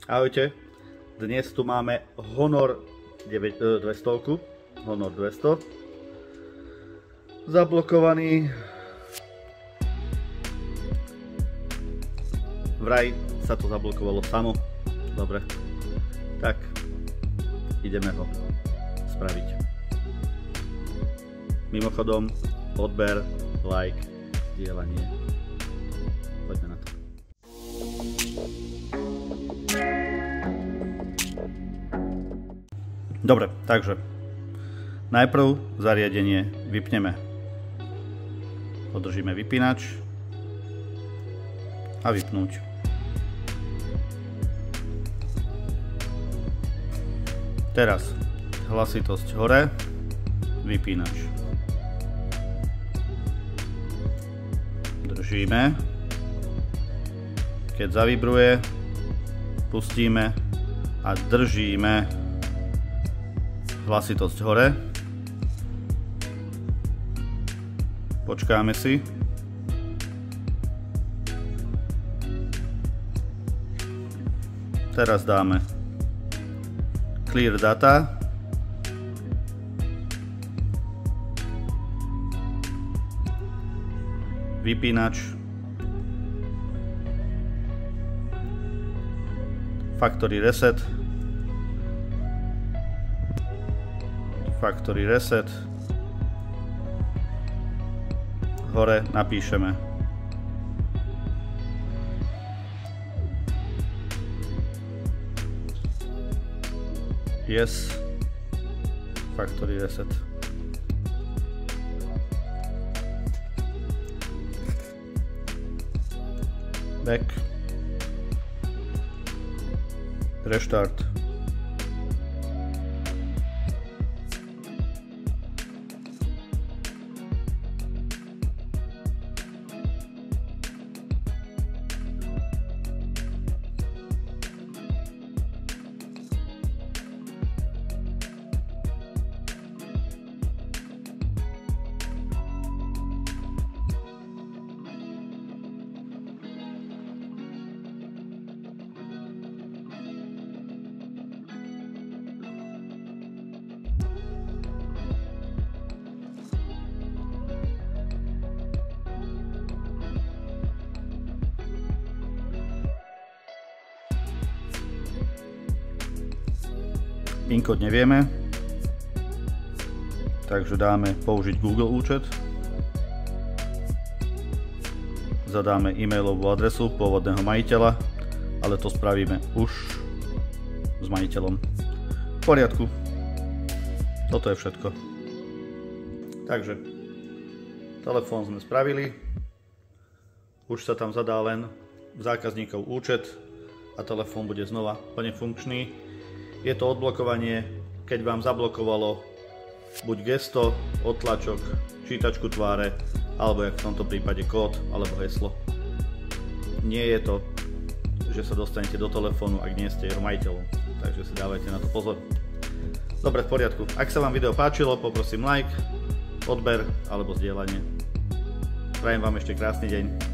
Ahojte, dnes tu máme Honor 200, Honor 200, zablokovaný, vraj sa to zablokovalo samo, dobre, tak ideme ho spraviť. Mimochodom, odber, like, dielanie, poďme na to. Dobre, takže najprv zariadenie vypneme. Podržíme vypínač a vypnúť. Teraz hlasitosť hore, vypínač. Držíme. Keď zavibruje, pustíme a držíme hlasitosť hore. Počkáme si. Teraz dáme clear data. Vypínač. Factory reset. Factory reset. Hore napíšeme yes. Factory reset. Back. Restart. PIN kód nevieme, takže dáme použiť Google účet. Zadáme e-mailovú adresu pôvodného majiteľa, ale to spravíme už s majiteľom. V poriadku. Toto je všetko. Takže telefón sme spravili. Už sa tam zadá len zákazníkov účet a telefón bude znova plne funkčný. Je to odblokovanie, keď vám zablokovalo buď gesto, odtlačok, čítačku tváre, alebo jak v tomto prípade kód alebo heslo. Nie je to, že sa dostanete do telefónu, ak nie ste jeho majiteľom, takže si dávajte na to pozor. Dobre, v poriadku. Ak sa vám video páčilo, poprosím like, odber alebo zdieľanie. Prajem vám ešte krásny deň.